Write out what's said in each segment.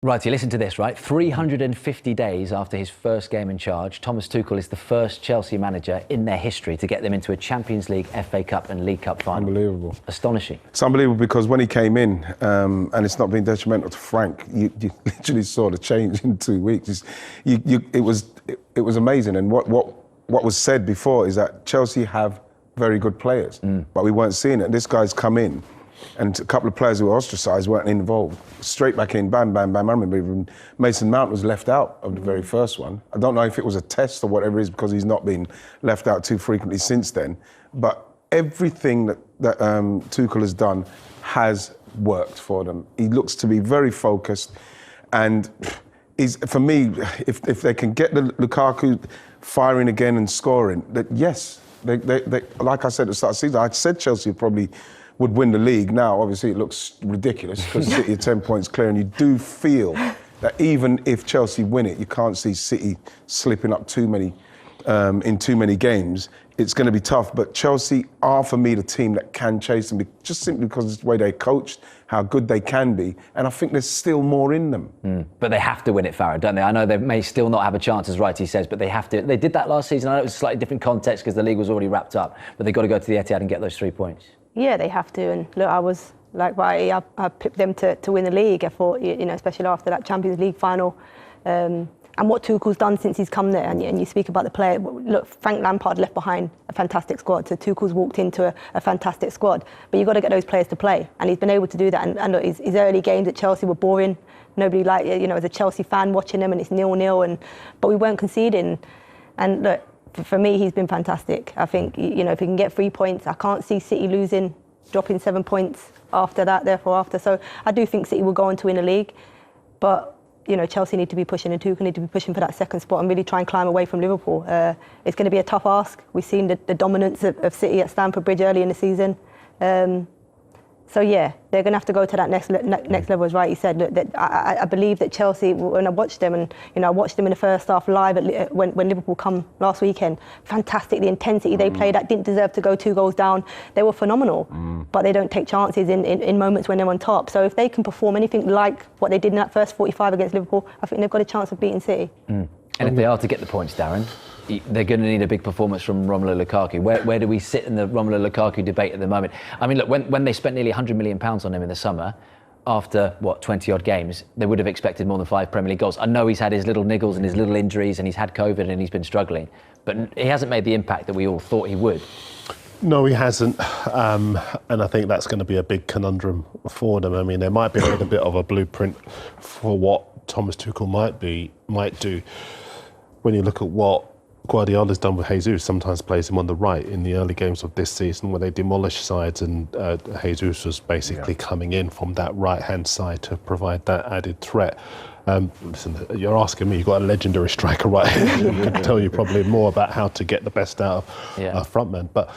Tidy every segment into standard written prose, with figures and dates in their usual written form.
Right, so listen to this, right? 350 days after his first game in charge, Thomas Tuchel is the first Chelsea manager in their history to get them into a Champions League, FA Cup and League Cup final. Unbelievable. Astonishing. It's unbelievable because when he came in, and it's not been detrimental to Frank, you literally saw the change in 2 weeks. It was amazing. And what was said before is that Chelsea have very good players, but we weren't seeing it. This guy's come in, and a couple of players who were ostracised weren't involved. Straight back in, bam, bam, bam. I remember even Mason Mount was left out of the very first one. I don't know if it was a test or whatever it is, because he's not been left out too frequently since then. But everything that Tuchel has done has worked for them. He looks to be very focused, and for me, if they can get the Lukaku firing again and scoring, that yes, they like I said at the start of the season, I said Chelsea probably would win the league. Now, obviously, it looks ridiculous because City are 10 points clear, and you do feel that even if Chelsea win it, you can't see City slipping up too many in too many games. It's going to be tough, but Chelsea are, for me, the team that can chase them, just simply because of the way they coached, how good they can be, and I think there's still more in them. But they have to win it, Farah, don't they? I know they may still not have a chance, as Righty says, but they have to. They did that last season. I know it was a slightly different context because the league was already wrapped up, but they've got to go to the Etihad and get those 3 points. Yeah, they have to. And look, I was like, right, I picked them to win the league. I thought, especially after that Champions League final. And what Tuchel's done since he's come there, and you speak about the player. Look, Frank Lampard left behind a fantastic squad, so Tuchel's walked into a fantastic squad. But you've got to get those players to play, and he's been able to do that. And look, his early games at Chelsea were boring. Nobody liked, as a Chelsea fan watching them, and it's 0-0, but we weren't conceding. And look, for me, he's been fantastic. I think, if he can get 3 points, I can't see City losing, dropping 7 points after that, So I do think City will go on to win the league. But, Chelsea need to be pushing, and Tuchel need to be pushing for that second spot and really try and climb away from Liverpool. It's going to be a tough ask. We've seen the dominance of City at Stamford Bridge early in the season. So yeah, they're going to have to go to that next level, as Righty said. Look, I believe that Chelsea, when I watched them, and I watched them in the first half live when Liverpool come last weekend. Fantastic, the intensity they played at, didn't deserve to go 2 goals down. They were phenomenal, but they don't take chances in moments when they're on top. So if they can perform anything like what they did in that first 45 against Liverpool, I think they've got a chance of beating City. And if they are to get the points, Darren, they're going to need a big performance from Romelu Lukaku. Where do we sit in the Romelu Lukaku debate at the moment? I mean, look, when they spent nearly £100 million on him in the summer, after, 20-odd games, they would have expected more than 5 Premier League goals. I know he's had his little niggles and his little injuries, and he's had COVID and he's been struggling, but he hasn't made the impact that we all thought he would. No, he hasn't, and I think that's going to be a big conundrum for them. I mean, there might be a little bit of a blueprint for what Thomas Tuchel might do. When you look at what Guardiola's done with Jesus, sometimes plays him on the right in the early games of this season where they demolished sides, and Jesus was basically coming in from that right-hand side to provide that added threat. Listen, you're asking me, you've got a legendary striker right here who can tell you probably more about how to get the best out of frontmen. But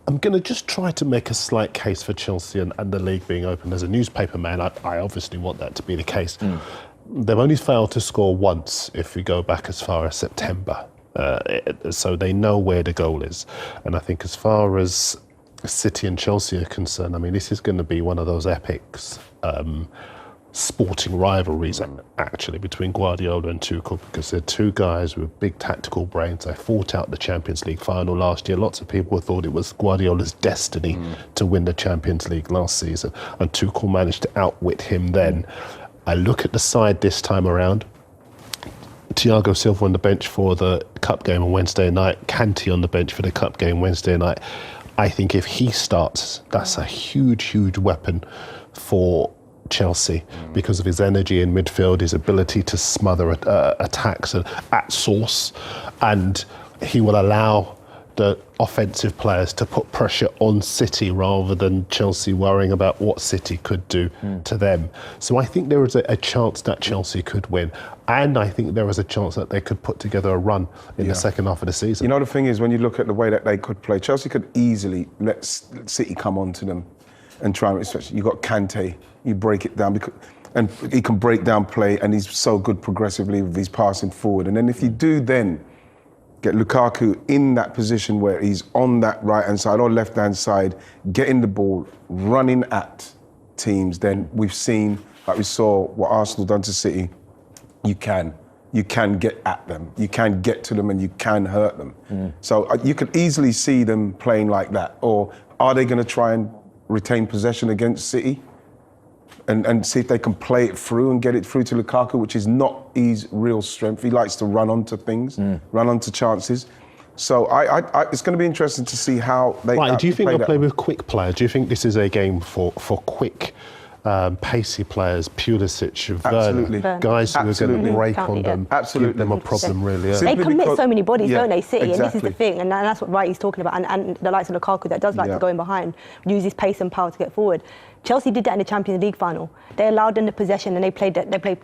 I'm going to just try to make a slight case for Chelsea and the league being open. As a newspaper man, I obviously want that to be the case. They've only failed to score once if we go back as far as September. So they know where the goal is. And I think as far as City and Chelsea are concerned, I mean, this is going to be one of those epics sporting rivalries, actually, between Guardiola and Tuchel, because they're two guys with big tactical brains. They fought out the Champions League final last year. Lots of people thought it was Guardiola's destiny to win the Champions League last season, and Tuchel managed to outwit him then. I look at the side this time around. Thiago Silva on the bench for the cup game on Wednesday night, Kanté on the bench for the cup game Wednesday night. I think if he starts, that's a huge, huge weapon for Chelsea because of his energy in midfield, his ability to smother attacks at source, and he will allow the offensive players to put pressure on City rather than Chelsea worrying about what City could do to them. So I think there is a chance that Chelsea could win, and I think there is a chance that they could put together a run in the second half of the season. The thing is, when you look at the way that they could play, Chelsea could easily let City come onto them and try and, especially, you've got Kanté, you break it down, and he can break down play, and he's so good progressively with his passing forward. And then if you do then get Lukaku in that position where he's on that right-hand side or left-hand side, getting the ball, running at teams, then we've seen like we saw what Arsenal done to City, you can get at them, you can get to them, and you can hurt them. So you could easily see them playing like that. Or are they going to try and retain possession against City and see if they can play it through and get it through to Lukaku, which is not his real strength. He likes to run onto things, run onto chances. So it's going to be interesting to see how they. Right, do you think they'll play that. with quick players? Do you think this is a game for quick, pacey players, Pulisic, Absolutely. Werner, guys who are going Absolutely. to break Can't on be, them, Absolutely. give them a problem really early? They Simply commit because- so many bodies, Yeah, don't they, City? And this is the exactly. thing, and that's what Wrighty's talking about. And the likes of Lukaku that does like to go in behind, use his pace and power to get forward. Chelsea did that in the Champions League final. They allowed them the possession and they played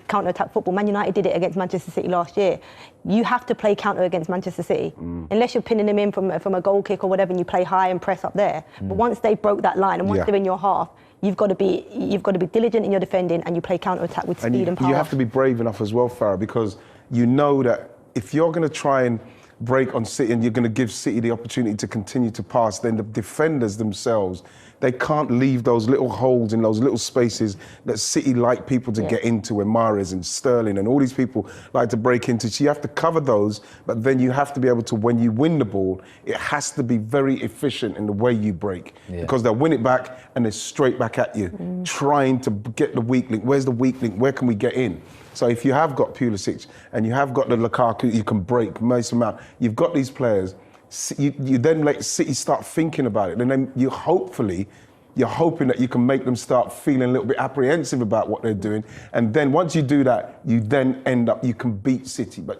counter-attack football. Man United did it against Manchester City last year. You have to play counter against Manchester City, unless you're pinning them in from a goal kick or whatever, and you play high and press up there. But once they broke that line and once Yeah. they're in your half, you've got to be diligent in your defending, and you play counter-attack with speed and power. You have to be brave enough as well, Farah, because you know that if you're going to try and break on City and you're going to give City the opportunity to continue to pass, then the defenders themselves, they can't leave those little holes in those little spaces that City like people to get into, and Mahrez and Sterling and all these people like to break into. So you have to cover those, but then you have to be able to, when you win the ball, it has to be very efficient in the way you break, because they'll win it back and they're straight back at you, trying to get the weak link. Where's the weak link? Where can we get in? So if you have got Pulisic and you have got the Lukaku, you can break Mason Mount. You've got these players. You then let City start thinking about it, and then you're hoping that you can make them start feeling a little bit apprehensive about what they're doing. And then once you do that, you then end up, you can beat City. But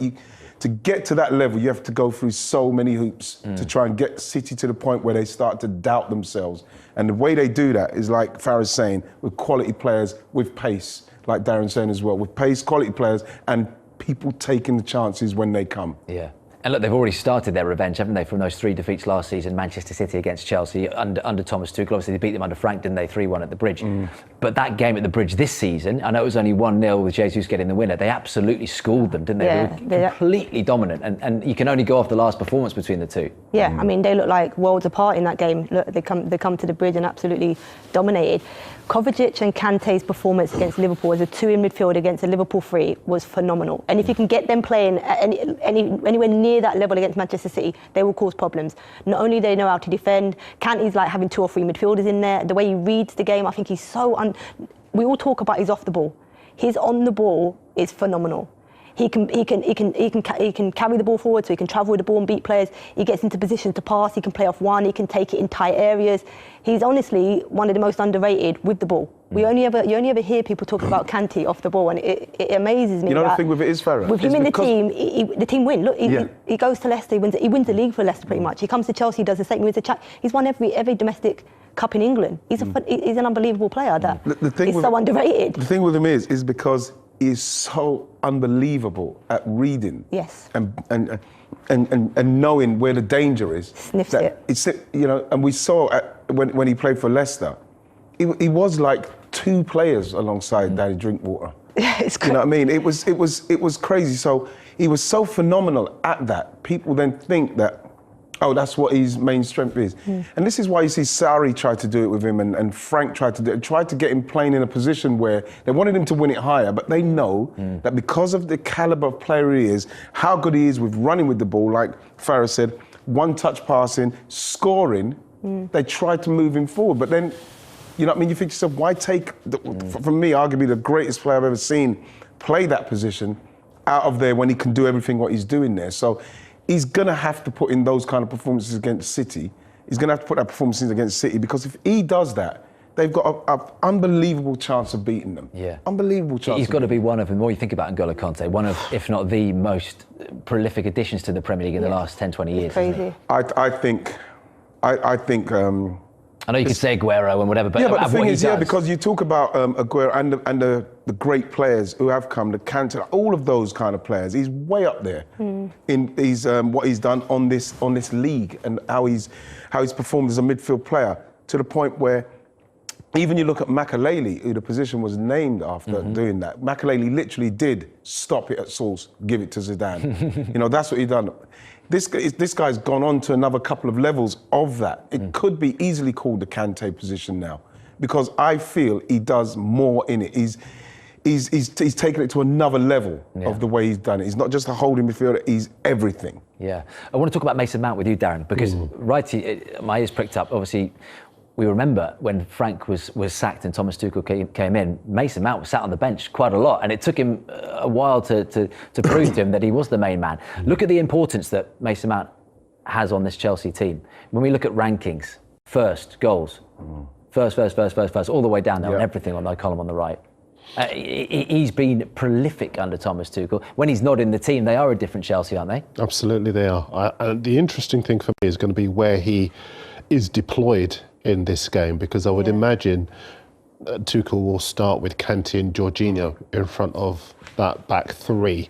to get to that level, you have to go through so many hoops to try and get City to the point where they start to doubt themselves. And the way they do that is, like Farah's saying, with quality players, with pace, like Darren's saying as well, with pace, quality players, and people taking the chances when they come. Yeah. And look, they've already started their revenge, haven't they, from those 3 defeats last season, Manchester City against Chelsea, under Thomas Tuchel. Obviously, they beat them under Frank, didn't they, 3-1 at the Bridge. But that game at the Bridge this season, I know it was only 1-0 with Jesus getting the winner, they absolutely schooled them, didn't they? Yeah, they were completely dominant, and you can only go off the last performance between the two. Yeah, I mean, they look like worlds apart in that game. Look, they come to the Bridge and absolutely dominated. Kovacic and Kante's performance against Liverpool as a 2 in midfield against a Liverpool 3 was phenomenal. And if you can get them playing at anywhere near that level against Manchester City, they will cause problems. Not only do they know how to defend, Kante's like having 2 or 3 midfielders in there. The way he reads the game, I think he's so... We all talk about his off the ball. His on the ball is phenomenal. He can carry the ball forward, so he can travel with the ball and beat players. He gets into positions to pass. He can play off one. He can take it in tight areas. He's honestly one of the most underrated with the ball. You only ever hear people talk about Kante off the ball, and it amazes me. You know the thing with it is, Farah? With him in the team, the team win. Look, Yeah. he goes to Leicester. He wins the league for Leicester pretty much. He comes to Chelsea, does the same. He wins he's won every domestic cup in England. He's an unbelievable player. He's so underrated. The thing with him is because he's so unbelievable at reading. Yes. And knowing where the danger is. Sniffs it. It's, and we saw when he played for Leicester, he was like 2 players alongside Danny Drinkwater. Yeah, it's You know what I mean? It was crazy. So he was so phenomenal at that. People then think that, oh, that's what his main strength is. And this is why you see Sarri tried to do it with him, and Frank tried to do it, tried to get him playing in a position where they wanted him to win it higher, but they know that because of the caliber of player he is, how good he is with running with the ball, like Farah said, one-touch passing, scoring, they tried to move him forward. But then, you know what I mean? You think to yourself, why take, for me, arguably the greatest player I've ever seen play that position out of there when he can do everything what he's doing there? So he's going to have to put in those kind of performances against City. He's going to have to put that performances against City, because if he does that, they've got an unbelievable chance of beating them. Yeah. Unbelievable chance. He's got to be one of, the more you think about N'Golo Kante, one of, if not the most prolific additions to the Premier League in the last 10, 20 years. isn't crazy. he? I think. I know you could say Aguero and whatever, but, Yeah, but the what thing he is, does, because you talk about Aguero and the great players who have come, the Kante, all of those kind of players, he's way up there in what he's done on this league, and how he's performed as a midfield player, to the point where even you look at Makelele, who the position was named after doing that. Makelele literally did stop it at source, give it to Zidane. That's what he done. This guy's gone on to another couple of levels of that. It could be easily called the Kante position now, because I feel he does more in it. he's taken it to another level of the way he's done it. He's not just a holding midfielder, he's everything. Yeah. I want to talk about Mason Mount with you, Darren, because my ears pricked up. Obviously, we remember when Frank was sacked and Thomas Tuchel came in, Mason Mount was sat on the bench quite a lot, and it took him a while to prove to him that he was the main man. Look at the importance that Mason Mount has on this Chelsea team. When we look at rankings, first, goals, first, all the way down there on everything on that column on the right. He's been prolific under Thomas Tuchel. When he's not in the team, they are a different Chelsea, aren't they? Absolutely, they are. The interesting thing for me is going to be where he is deployed in this game, because I would imagine Tuchel will start with Kanté and Jorginho in front of that back three,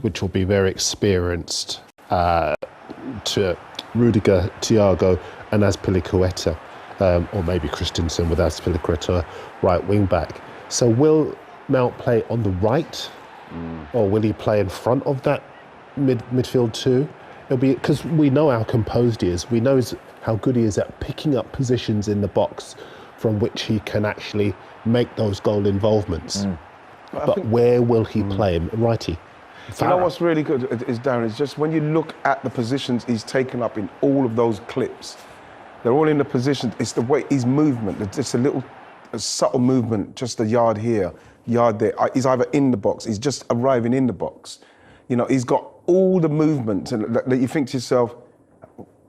which will be very experienced to Rudiger, Thiago and Azpilicueta, or maybe Christensen with Azpilicueta right wing back. So will Mount play on the right, or will he play in front of that midfield two? It'll be, because we know how composed he is. We know how good he is at picking up positions in the box from which he can actually make those goal involvements. But where will he play him? Righty. You know what's really good is, Darren, is just when you look at the positions he's taken up in all of those clips, they're all in the position. It's the way his movement, it's just a subtle movement, just a yard here, yard there. He's either in the box, he's just arriving in the box. You know, he's got all the movement that you think to yourself,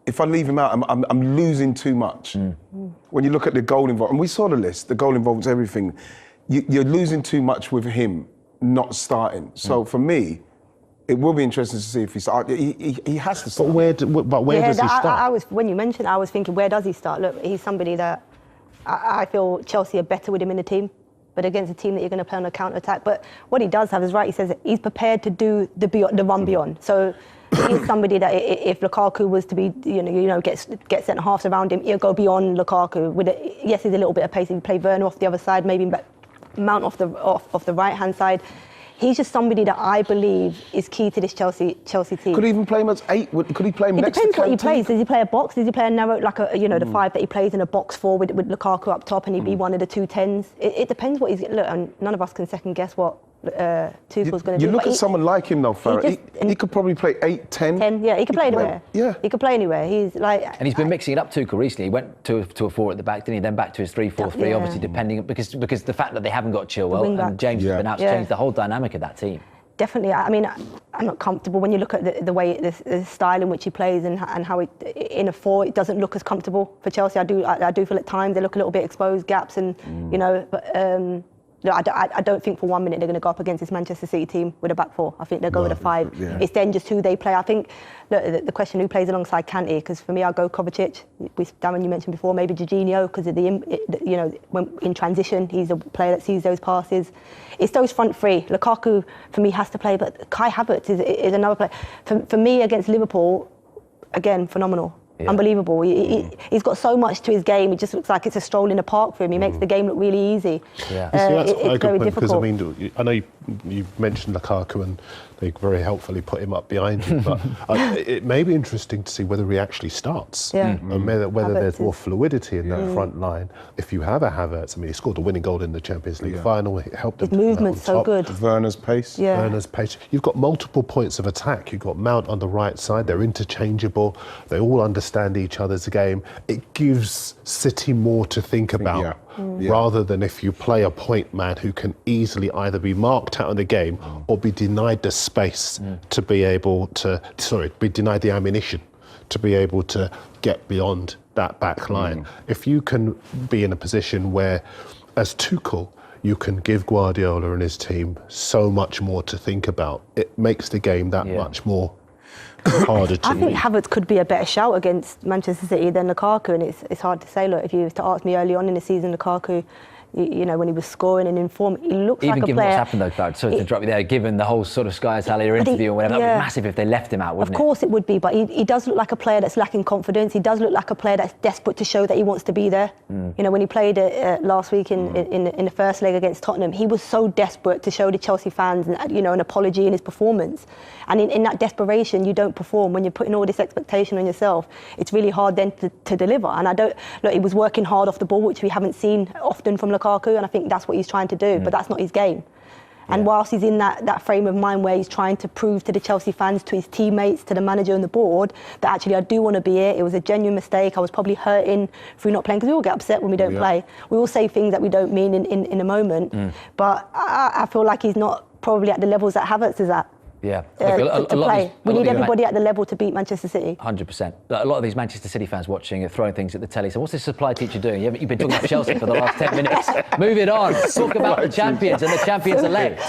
if I leave him out, I'm losing too much. When you look at the goal involvement, and we saw the list, the goal involvements, everything, you're losing too much with him not starting. So for me, it will be interesting to see if he starts. He has to start. But where does he start? When you mentioned, I was thinking, where does he start? Look, he's somebody that I feel Chelsea are better with him in the team, but against a team that you're going to play on a counter-attack. But what he does have is right. He says he's prepared to do the run beyond. So he's somebody that if Lukaku was to be, get centre halves around him, he'll go beyond Lukaku. Yes, he's a little bit of pace. He play Werner off the other side, maybe Mount off the right-hand sside. He's just somebody that I believe is key to this Chelsea team. Could he even play him as 8? Could he play him next to Kanté? It depends what he plays. Does he play a box? Does he play a narrow, like the 5 that he plays in a box 4 with Lukaku up top, and he'd be one of the 2 10s? It depends what he's... Look, and none of us can second guess what Tuchel's going to do. You look at someone like him though, Farah. He could probably play 8, 10. 10, yeah, he could play anywhere. He could play anywhere. He's like... And he's been mixing it up, Tuchel, recently. He went to a 4 at the back, didn't he? Then back to his 3-4-3, obviously, depending... Because the fact that they haven't got Chilwell and James has been out to change the whole dynamic of that team. Definitely. I mean, I'm not comfortable when you look at the way, the style in which he plays and how in a 4, it doesn't look as comfortable for Chelsea. I do feel at times they look a little bit exposed, gaps, and but I don't think for 1 minute they're going to go up against this Manchester City team with a back 4. I think they'll go with a 5. Yeah. It's then just who they play. I think the question who plays alongside Kanté, because for me I'll go Kovacic. Darren, you mentioned before, maybe Jorginho, because of when in transition he's a player that sees those passes. It's those front 3. Lukaku for me has to play, but Kai Havertz is another player. For me against Liverpool, again phenomenal. Yeah. Unbelievable. He's got so much to his game. It just looks like it's a stroll in the park for him. He makes the game look really easy. Yeah. That's quite a good point, because I mean, I know you mentioned Lukaku and they very helpfully put him up behind you, but it may be interesting to see whether he actually starts, and whether there's more fluidity in that front line. If you have a Havertz, I mean, he scored a winning goal in the Champions League final. It helped him. His movement's so good. Werner's pace. Yeah. Werner's pace. You've got multiple points of attack. You've got Mount on the right side. They're interchangeable. They all understand each other's game. It gives City more to think about. Rather than if you play a point man who can easily either be marked out of the game or be denied the space to be able to, be denied the ammunition to be able to get beyond that back line. If you can be in a position where, as Tuchel, you can give Guardiola and his team so much more to think about, it makes the game that much more harder to I think Havertz could be a better shout against Manchester City than Lukaku, and it's hard to say. Look, if you were to ask me early on in the season, Lukaku, when he was scoring and in form, he looks like a player. Even given what's happened though, Cloud, sorry to interrupt you there, given the whole sort of Sky Italia interview or whatever, that would be massive if they left him out, wouldn't it? Of course it would be, but he does look like a player that's lacking confidence. He does look like a player that's desperate to show that he wants to be there. When he played last week in the first leg against Tottenham, he was so desperate to show the Chelsea fans an apology in his performance. And in that desperation, you don't perform. When you're putting all this expectation on yourself, it's really hard then to deliver. And he was working hard off the ball, which we haven't seen often from Lukaku, and I think that's what he's trying to do, but that's not his game. And whilst he's in that frame of mind where he's trying to prove to the Chelsea fans, to his teammates, to the manager and the board, that actually I do want to be here. It was a genuine mistake. I was probably hurting through not playing, because we all get upset when we don't play. We all say things that we don't mean in a moment. But I feel like he's not probably at the levels that Havertz is at. Yeah, To play. We need everybody at the level to beat Manchester City. 100%. A lot of these Manchester City fans watching are throwing things at the telly. So what's this supply teacher doing? You've been talking about Chelsea for the last 10 minutes. Move it on. Talk about the champions and the champions elect.